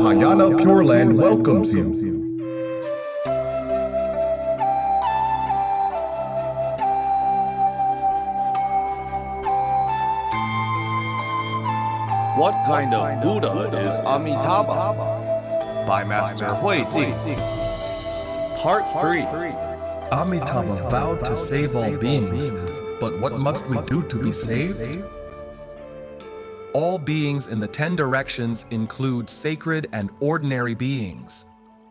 Mahayana Pure Land welcomes you. What kind of Buddha is Amitabha? By Master Hui Jing. Part 3. Amitabha vowed to save all beings, but what must we do to be saved? All beings in the 10 directions include sacred and ordinary beings.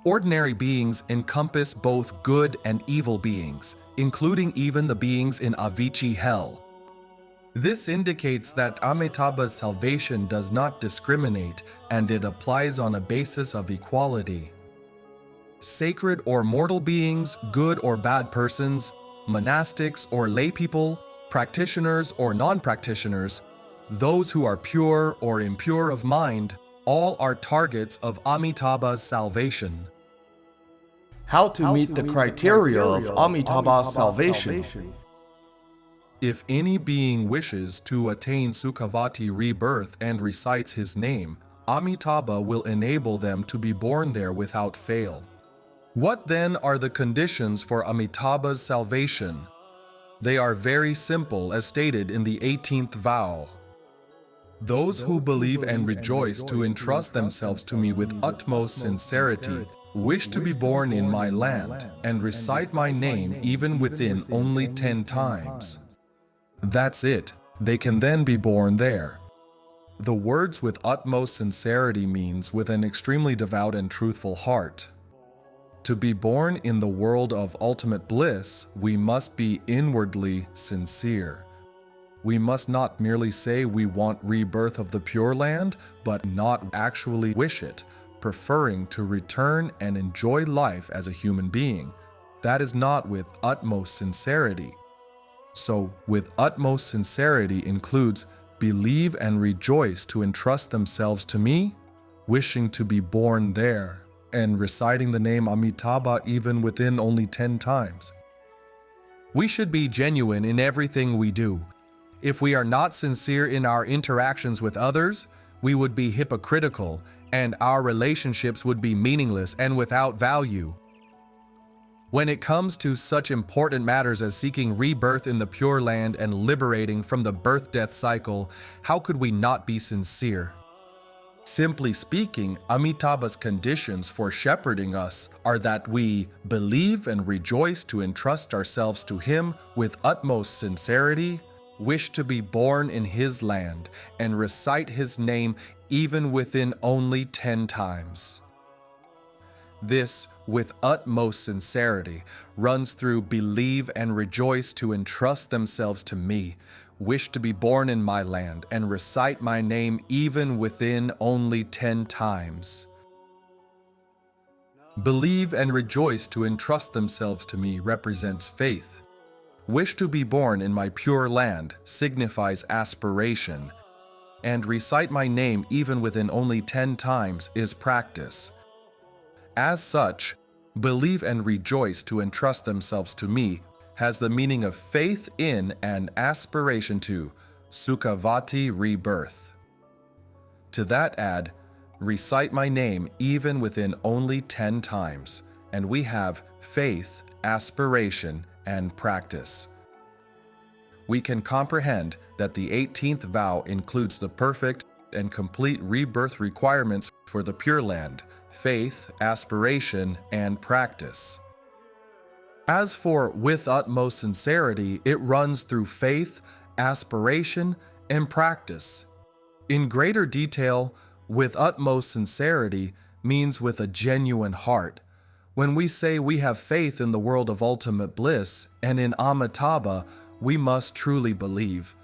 Ordinary beings encompass both good and evil beings, including even the beings in Avicii hell. This indicates that Amitabha's salvation does not discriminate, and it applies on a basis of equality. Sacred or mortal beings, good or bad persons, monastics or lay people, practitioners or non-practitioners, those who are pure or impure of mind, all are targets of Amitabha's salvation. How to meet the criteria of Amitabha's salvation? If any being wishes to attain Sukhavati rebirth and recites his name, Amitabha will enable them to be born there without fail. What then are the conditions for Amitabha's salvation? They are very simple as stated in the 18th vow. Those who believe and rejoice to entrust themselves to me with utmost sincerity, wish to be born in my land, and recite my name even within only 10 times. That's it. They can then be born there. The words with utmost sincerity means with an extremely devout and truthful heart. To be born in the world of ultimate bliss, we must be inwardly sincere. We must not merely say we want rebirth of the Pure Land, but not actually wish it, preferring to return and enjoy life as a human being. That is not with utmost sincerity. So, with utmost sincerity includes believe and rejoice to entrust themselves to me, wishing to be born there, and reciting the name Amitabha even within only 10 times. We should be genuine in everything we do. If we are not sincere in our interactions with others, we would be hypocritical, and our relationships would be meaningless and without value. When it comes to such important matters as seeking rebirth in the Pure Land and liberating from the birth-death cycle, how could we not be sincere? Simply speaking, Amitabha's conditions for shepherding us are that we believe and rejoice to entrust ourselves to him with utmost sincerity, wish to be born in his land, and recite his name even within only 10 times. This, with utmost sincerity, runs through believe and rejoice to entrust themselves to me, wish to be born in my land, and recite my name even within only 10 times. Believe and rejoice to entrust themselves to me represents faith. Wish to be born in my pure land signifies aspiration, and recite my name even within only 10 times is practice. As such, believe and rejoice to entrust themselves to me has the meaning of faith in and aspiration to Sukhavati rebirth. To that add, recite my name even within only 10 times, and we have faith, aspiration, and practice. We can comprehend that the 18th vow includes the perfect and complete rebirth requirements for the Pure Land: faith, aspiration, and practice. As for with utmost sincerity, it runs through faith, aspiration, and practice. In greater detail, with utmost sincerity means with a genuine heart. When we say we have faith in the world of ultimate bliss and in Amitabha, we must truly believe.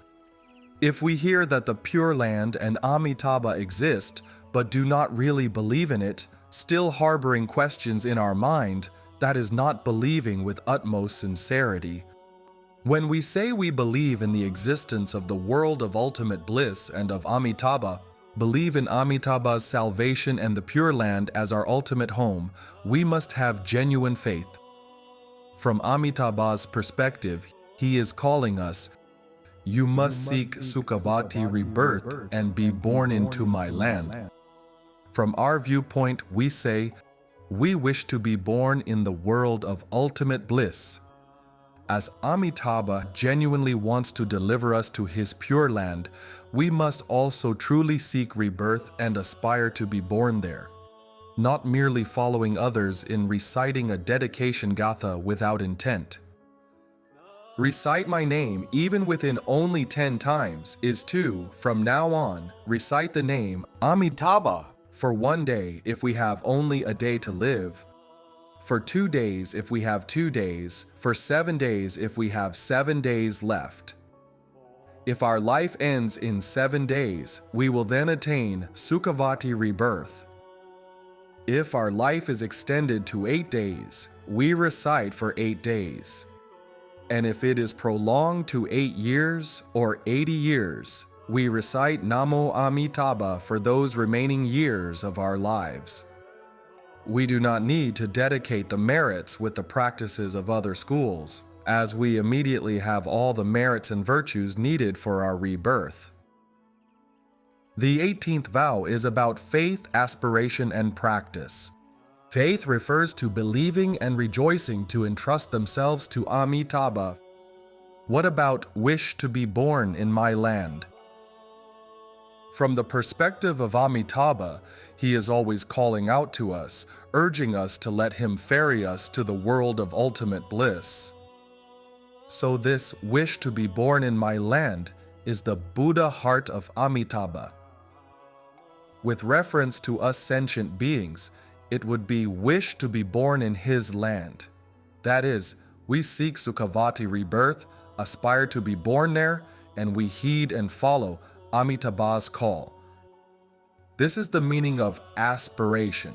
If we hear that the Pure Land and Amitabha exist, but do not really believe in it, still harboring questions in our mind, that is not believing with utmost sincerity. When we say we believe in the existence of the world of ultimate bliss and of Amitabha, believe in Amitabha's salvation and the Pure Land as our ultimate home, we must have genuine faith. From Amitabha's perspective, he is calling us, "You must seek Sukhavati rebirth and be born into my land." From our viewpoint, we say, we wish to be born in the world of ultimate bliss. As Amitabha genuinely wants to deliver us to his Pure Land, we must also truly seek rebirth and aspire to be born there, not merely following others in reciting a dedication gatha without intent. Recite my name even within only 10 times is to, from now on, recite the name Amitabha for 1 day if we have only a day to live, for 2 days if we have 2 days, for 7 days if we have 7 days left. If our life ends in 7 days, we will then attain Sukhavati rebirth. If our life is extended to 8 days, we recite for 8 days. And if it is prolonged to 8 years or 80 years, we recite Namo Amitabha for those remaining years of our lives. We do not need to dedicate the merits with the practices of other schools, as we immediately have all the merits and virtues needed for our rebirth. The 18th vow is about faith, aspiration, and practice. Faith refers to believing and rejoicing to entrust themselves to Amitabha. What about wish to be born in my land? From the perspective of Amitabha, he is always calling out to us, urging us to let him ferry us to the world of ultimate bliss. So this wish to be born in my land is the Buddha heart of Amitabha. With reference to us sentient beings, it would be wish to be born in his land. That is, we seek Sukhavati rebirth, aspire to be born there, and we heed and follow Amitabha's call. This is the meaning of aspiration.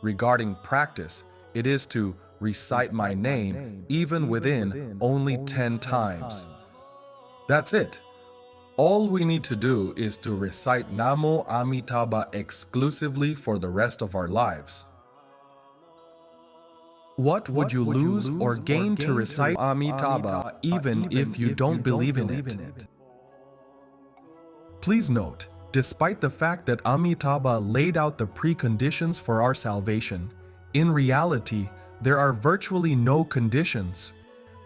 Regarding practice, it is to recite my name even within only 10 times. That's it. All we need to do is to recite Namo Amitabha exclusively for the rest of our lives. What would you lose or gain to recite Amitabha even if you don't believe in it? Please note, despite the fact that Amitabha laid out the preconditions for our salvation, in reality, there are virtually no conditions,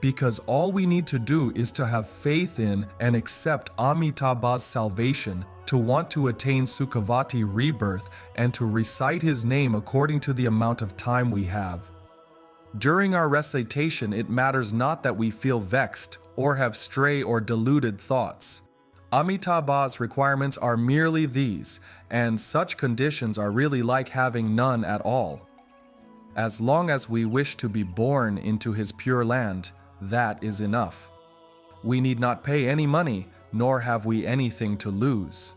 because all we need to do is to have faith in and accept Amitabha's salvation, to want to attain Sukhavati rebirth, and to recite his name according to the amount of time we have. During our recitation, it matters not that we feel vexed or have stray or deluded thoughts. Amitabha's requirements are merely these, and such conditions are really like having none at all. As long as we wish to be born into his pure land, that is enough. We need not pay any money, nor have we anything to lose.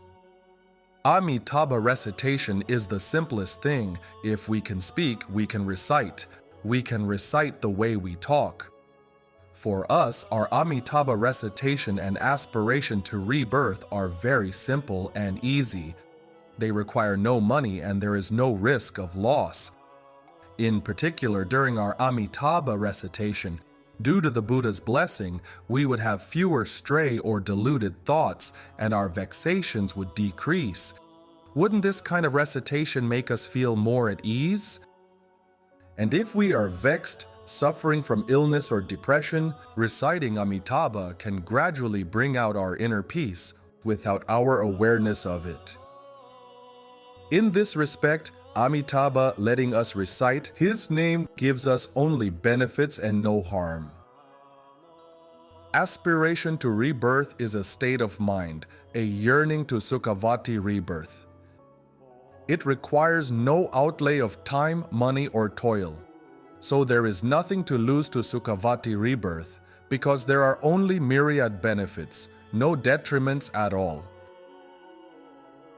Amitabha recitation is the simplest thing. If we can speak, we can recite. We can recite the way we talk. For us, our Amitabha recitation and aspiration to rebirth are very simple and easy. They require no money and there is no risk of loss. In particular, during our Amitabha recitation, due to the Buddha's blessing, we would have fewer stray or deluded thoughts and our vexations would decrease. Wouldn't this kind of recitation make us feel more at ease? And if we are vexed, suffering from illness or depression, reciting Amitabha can gradually bring out our inner peace without our awareness of it. In this respect, Amitabha letting us recite his name gives us only benefits and no harm. Aspiration to rebirth is a state of mind, a yearning to Sukhavati rebirth. It requires no outlay of time, money, or toil. So there is nothing to lose to Sukhavati rebirth because there are only myriad benefits, no detriments at all.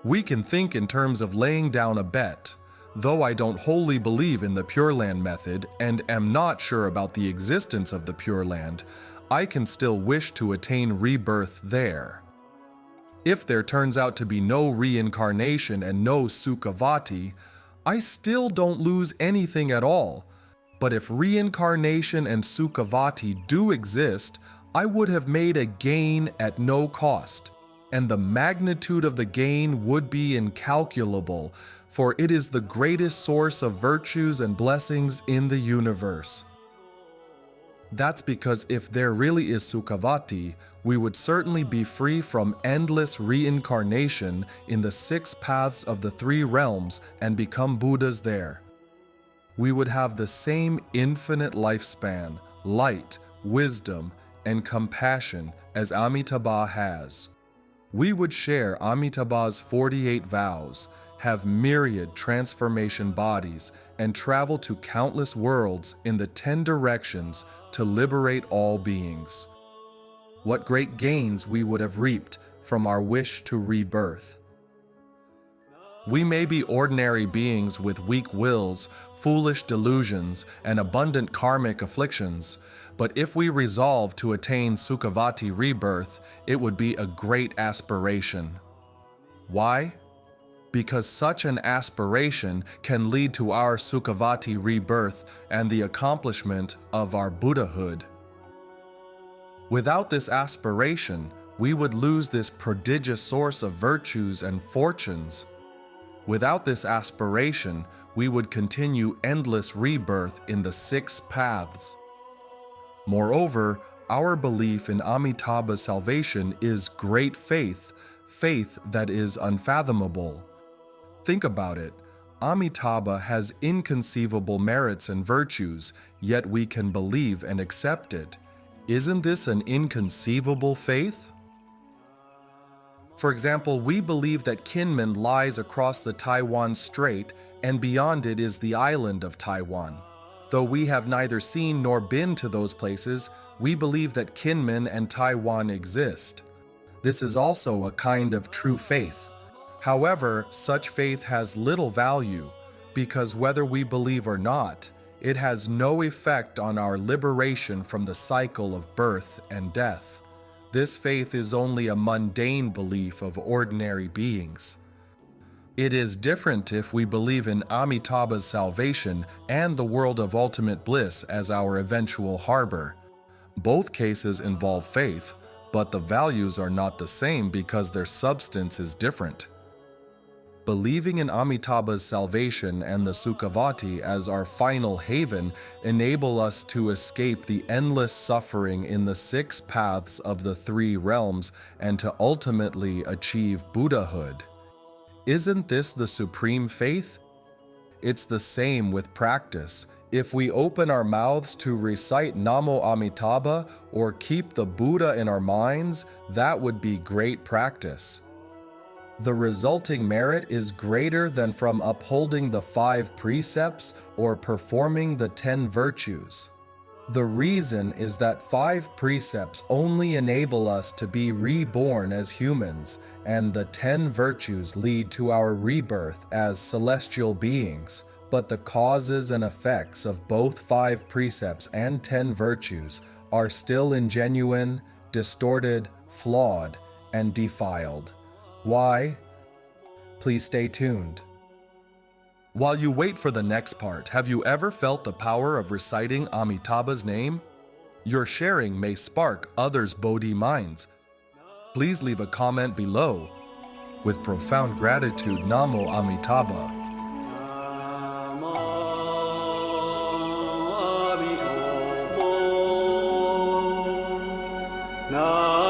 We can think in terms of laying down a bet. Though I don't wholly believe in the Pure Land method and am not sure about the existence of the Pure Land, I can still wish to attain rebirth there. If there turns out to be no reincarnation and no Sukhavati, I still don't lose anything at all. But if reincarnation and Sukhavati do exist, I would have made a gain at no cost. and the magnitude of the gain would be incalculable, for it is the greatest source of virtues and blessings in the universe. That's because if there really is Sukhavati, we would certainly be free from endless reincarnation in the 6 paths of the 3 realms and become Buddhas there. We would have the same infinite lifespan, light, wisdom, and compassion as Amitabha has. We would share Amitabha's 48 vows, have myriad transformation bodies, and travel to countless worlds in the 10 directions to liberate all beings. What great gains we would have reaped from our wish to rebirth. We may be ordinary beings with weak wills, foolish delusions, and abundant karmic afflictions, but if we resolve to attain Sukhavati rebirth, it would be a great aspiration. Why? Because such an aspiration can lead to our Sukhavati rebirth and the accomplishment of our Buddhahood. Without this aspiration, we would lose this prodigious source of virtues and fortunes. Without this aspiration, we would continue endless rebirth in the 6 paths. Moreover, our belief in Amitabha's salvation is great faith, faith that is unfathomable. Think about it. Amitabha has inconceivable merits and virtues, yet we can believe and accept it. Isn't this an inconceivable faith? For example, we believe that Kinmen lies across the Taiwan Strait, and beyond it is the island of Taiwan. Though we have neither seen nor been to those places, we believe that Kinmen and Taiwan exist. This is also a kind of true faith. However, such faith has little value, because whether we believe or not, it has no effect on our liberation from the cycle of birth and death. This faith is only a mundane belief of ordinary beings. It is different if we believe in Amitabha's salvation and the world of ultimate bliss as our eventual harbor. Both cases involve faith, but the values are not the same because their substance is different. Believing in Amitabha's salvation and the Sukhavati as our final haven enable us to escape the endless suffering in the 6 paths of the 3 realms and to ultimately achieve Buddhahood. Isn't this the supreme faith? It's the same with practice. If we open our mouths to recite Namo Amitabha or keep the Buddha in our minds, that would be great practice. The resulting merit is greater than from upholding the 5 precepts or performing the 10 virtues. The reason is that 5 precepts only enable us to be reborn as humans, and the 10 virtues lead to our rebirth as celestial beings. But the causes and effects of both 5 precepts and 10 virtues are still ingenuine, distorted, flawed, and defiled. Why? Please stay tuned. While you wait for the next part, have you ever felt the power of reciting Amitabha's name? Your sharing may spark others' Bodhi minds. Please leave a comment below. With profound gratitude, Namo Amitabha. Namo